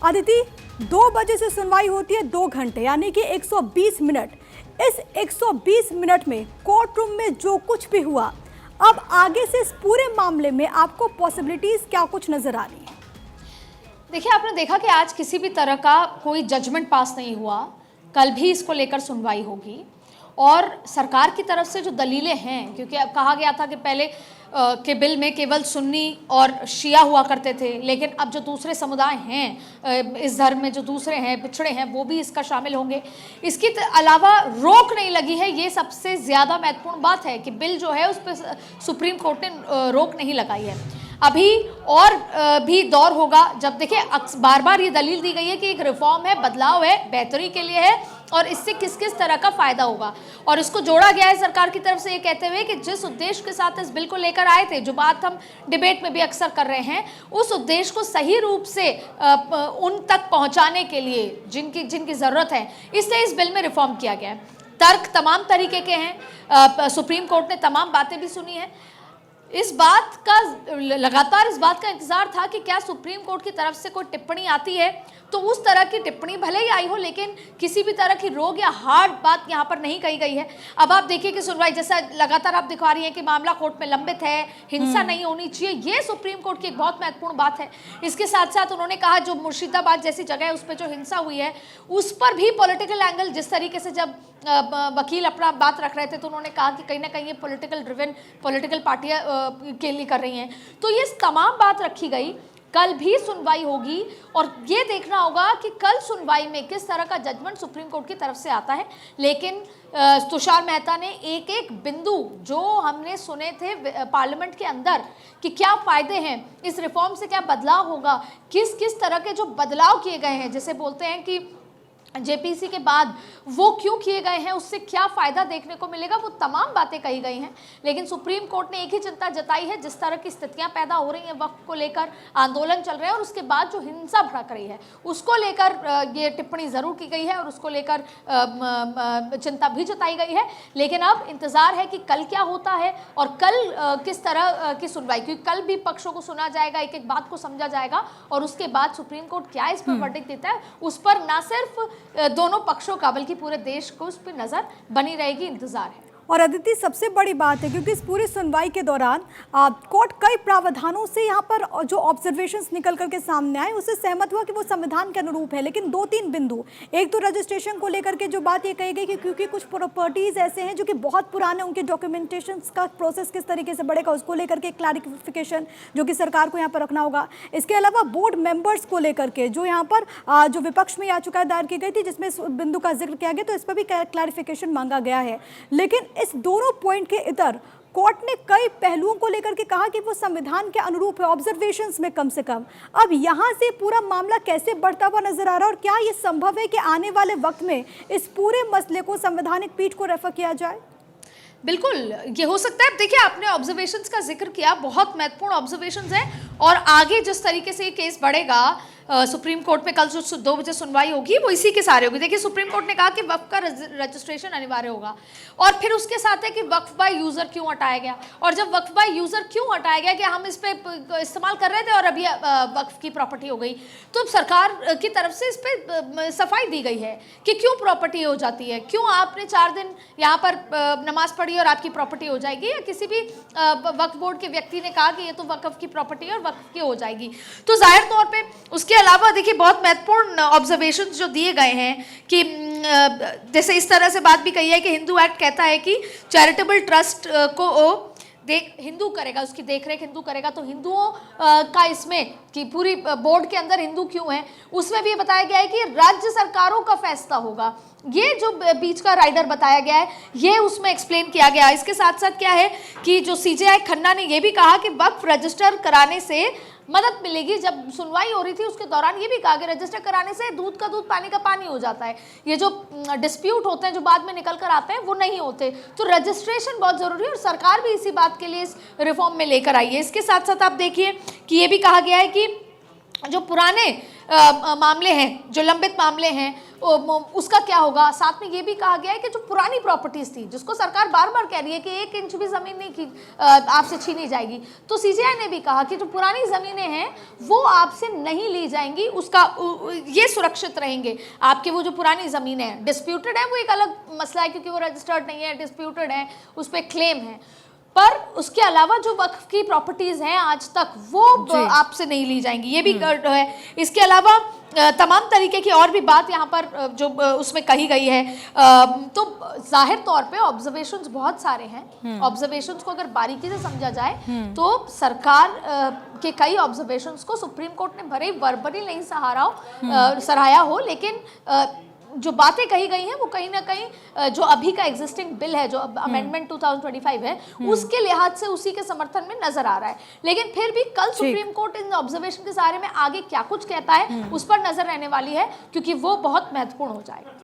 अदिति, 2 बजे से सुनवाई होती है 2 घंटे यानी कि 120 मिनट। इस 120 मिनट में कोर्ट रूम में जो कुछ भी हुआ, अब आगे से इस पूरे मामले में आपको पॉसिबिलिटीज क्या कुछ नजर आ रही है? देखिए, आपने देखा कि आज किसी भी तरह का कोई जजमेंट पास नहीं हुआ। कल भी इसको लेकर सुनवाई होगी और सरकार की तरफ से जो दलीलें हैं, क्योंकि अब कहा गया था कि पहले के बिल में केवल सुन्नी और शिया हुआ करते थे, लेकिन अब जो दूसरे समुदाय हैं इस धर्म में, जो दूसरे हैं, पिछड़े हैं, वो भी इसका शामिल होंगे। इसके अलावा रोक नहीं लगी है, ये सबसे ज़्यादा महत्वपूर्ण बात है कि बिल जो है उस पर सुप्रीम कोर्ट ने रोक नहीं लगाई है। अभी और भी दौर होगा जब, देखिए, बार बार ये दलील दी गई है कि एक रिफॉर्म है, बदलाव है, बेहतरी के लिए है और इससे किस किस तरह का फायदा होगा, और इसको जोड़ा गया है सरकार की तरफ से ये कहते हुए कि जिस उद्देश्य के साथ इस बिल को लेकर आए थे, जो बात हम डिबेट में भी अक्सर कर रहे हैं, उस उद्देश्य को सही रूप से उन तक पहुंचाने के लिए जिनकी ज़रूरत है, इसलिए इस बिल में रिफॉर्म किया गया है। तर्क तमाम तरीके के हैं, सुप्रीम कोर्ट ने तमाम बातें भी सुनी हैं। इस बात का लगातार इस बात का इंतजार था कि क्या सुप्रीम कोर्ट की तरफ से कोई टिप्पणी आती है तो उस तरह की टिप्पणी भले ही आई हो, लेकिन किसी भी तरह की रोग या हार्ड बात यहाँ पर नहीं कही गई है। अब आप देखिए कि सुनवाई, जैसा लगातार आप दिखा रही हैं कि मामला कोर्ट में लंबित है, हिंसा नहीं होनी चाहिए, ये सुप्रीम कोर्ट की एक बहुत महत्वपूर्ण बात है। इसके साथ साथ उन्होंने कहा जो मुर्शिदाबाद जैसी जगह है उस पर जो हिंसा हुई है उस पर भी पॉलिटिकल एंगल, जिस तरीके से जब वकील अपना बात रख रहे थे तो उन्होंने कहा कि कहीं ना कहीं ये पॉलिटिकल ड्रिवन, पॉलिटिकल पार्टियां के लिए कर रही हैं। तो ये तमाम बात रखी गई। कल भी सुनवाई होगी और ये देखना होगा कि कल सुनवाई में किस तरह का जजमेंट सुप्रीम कोर्ट की तरफ से आता है। लेकिन तुषार मेहता ने एक एक बिंदु जो हमने सुने थे पार्लियामेंट के अंदर कि क्या फ़ायदे हैं इस रिफॉर्म से, क्या बदलाव होगा, किस किस तरह के जो बदलाव किए गए हैं, जैसे बोलते हैं कि जेपीसी के बाद वो क्यों किए गए हैं, उससे क्या फ़ायदा देखने को मिलेगा, वो तमाम बातें कही गई हैं। लेकिन सुप्रीम कोर्ट ने एक ही चिंता जताई है, जिस तरह की स्थितियां पैदा हो रही हैं, वक्फ को लेकर आंदोलन चल रहे हैं और उसके बाद जो हिंसा भड़क रही है उसको लेकर ये टिप्पणी ज़रूर की गई है और उसको लेकर चिंता भी जताई गई है। लेकिन अब इंतज़ार है कि कल क्या होता है और कल किस तरह की सुनवाई, क्योंकि कल भी पक्षों को सुना जाएगा, एक एक बात को समझा जाएगा और उसके बाद सुप्रीम कोर्ट क्या इस पर वर्डिक्ट देता है, उस पर ना सिर्फ दोनों पक्षों का बल्कि पूरे देश को उस पर नजर बनी रहेगी। इंतजार है। और अदिति, सबसे बड़ी बात है क्योंकि इस पूरी सुनवाई के दौरान कोर्ट कई प्रावधानों से यहाँ पर जो ऑब्जर्वेशंस निकल करके सामने आए उससे सहमत हुआ कि वो संविधान के अनुरूप है। लेकिन 2-3 बिंदु, एक तो रजिस्ट्रेशन को लेकर के जो बात ये कही गई कि क्योंकि कुछ प्रॉपर्टीज ऐसे हैं जो कि बहुत पुराने, उनके डॉक्यूमेंटेशन का प्रोसेस किस तरीके से बढ़ेगा उसको लेकर के क्लैरिफिकेशन जो कि सरकार को यहाँ पर रखना होगा। इसके अलावा बोर्ड मेंबर्स को लेकर के जो यहाँ पर जो विपक्ष में याचिका दायर की गई थी जिसमें इस बिंदु का जिक्र किया गया, तो इस पर भी क्लैरिफिकेशन मांगा गया है। लेकिन इस दोनों पॉइंट के इतर कोर्ट ने कई पहलुओं को लेकर के कहा कि वो संविधान के अनुरूप है, ऑब्जर्वेशंस में कम से कम। अब यहां से पूरा मामला कैसे बढ़ता हुआ नजर आ रहा है और क्या ये संभव है कि आने वाले वक्त में इस पूरे मसले को संवैधानिक पीठ को रेफर किया जाए? बिल्कुल, ये हो सकता है। देखिए, आपने ऑब्जर्वेशंस का जिक्र किया, बहुत महत्वपूर्ण ऑब्जर्वेशंस हैं और आगे जिस तरीके से ये केस बढ़ेगा सुप्रीम कोर्ट में कल जो 2 बजे सुनवाई होगी वो इसी के सारे होगी। देखिए, सुप्रीम कोर्ट ने कहा कि वक्फ का रजिस्ट्रेशन अनिवार्य होगा और फिर उसके साथ है कि वक्फ बाय यूज़र क्यों हटाया गया, और जब वक्फ बाय यूज़र क्यों हटाया गया कि हम इस पर इस्तेमाल कर रहे थे और अभी वक्फ की प्रॉपर्टी हो गई, तो सरकार की तरफ से इस पर सफाई दी गई है कि क्यों प्रॉपर्टी हो जाती है, क्यों आपने 4 दिन यहाँ पर नमाज पढ़ी और आपकी प्रॉपर्टी हो जाएगी, या किसी भी वक्फ बोर्ड के व्यक्ति ने कहा कि ये तो वक्फ की प्रॉपर्टी है और वक्फ की हो जाएगी। तो जाहिर तौर पर उसके अलावा देखिए बहुत महत्वपूर्ण ऑब्जर्वेशंस जो दिए गए हैं कि जैसे इस तरह से बात भी कही है कि हिंदू एक्ट कहता है कि चैरिटेबल ट्रस्ट को हिंदू करेगा, उसकी देखरेख हिंदू करेगा, तो हिंदुओं का इसमें कि पूरी बोर्ड के अंदर हिंदू क्यों है, उसमें भी ये बताया गया है कि राज्य सरकारों का फैसला होगा। ये जो बीच का राइडर बताया गया है ये उसमें एक्सप्लेन किया गया। इसके साथ साथ क्या है कि जो सीजेआई खन्ना ने ये भी कहा कि वक्फ रजिस्टर कराने से मदद मिलेगी। जब सुनवाई हो रही थी उसके दौरान ये भी कहा कि रजिस्टर कराने से दूध का दूध पानी का पानी हो जाता है, ये जो डिस्प्यूट होते हैं जो बाद में निकल कर आते हैं वो नहीं होते, तो रजिस्ट्रेशन बहुत ज़रूरी है और सरकार भी इसी बात के लिए इस रिफॉर्म में लेकर आई है। इसके साथ साथ आप देखिए कि ये भी कहा गया है कि जो पुराने मामले हैं, जो लंबित मामले हैं, उसका क्या होगा। साथ में ये भी कहा गया है कि जो पुरानी प्रॉपर्टीज थी, जिसको सरकार बार बार कह रही है कि 1 इंच भी जमीन नहीं की आपसे छीनी जाएगी, तो सीजेआई ने भी कहा कि जो पुरानी जमीनें हैं वो आपसे नहीं ली जाएंगी, उसका ये सुरक्षित रहेंगे। आपकी वो जो पुरानी जमीनें हैं, डिस्प्यूटेड है वो एक अलग मसला है क्योंकि वो रजिस्टर्ड नहीं है, डिस्प्यूटेड है, उस पर क्लेम है, पर उसके अलावा जो वक्फ की प्रॉपर्टीज हैं आज तक वो आपसे नहीं ली जाएंगी, ये भी है। इसके अलावा तमाम तरीके की और भी बात यहाँ पर जो उसमें कही गई है। तो जाहिर तौर पे ऑब्जर्वेशंस बहुत सारे हैं। ऑब्जर्वेशंस को अगर बारीकी से समझा जाए तो सरकार के कई ऑब्जर्वेशंस को सुप्रीम कोर्ट ने भले ही वर्बली नहीं सराहाया हो, लेकिन जो बातें कही गई हैं वो कहीं ना कहीं जो अभी का एग्जिस्टिंग बिल है, जो अमेंडमेंट 2025 है, उसके लिहाज से उसी के समर्थन में नजर आ रहा है। लेकिन फिर भी कल सुप्रीम कोर्ट इन ऑब्जर्वेशन के बारे में आगे क्या कुछ कहता है उस पर नजर रहने वाली है, क्योंकि वो बहुत महत्वपूर्ण हो जाएगा।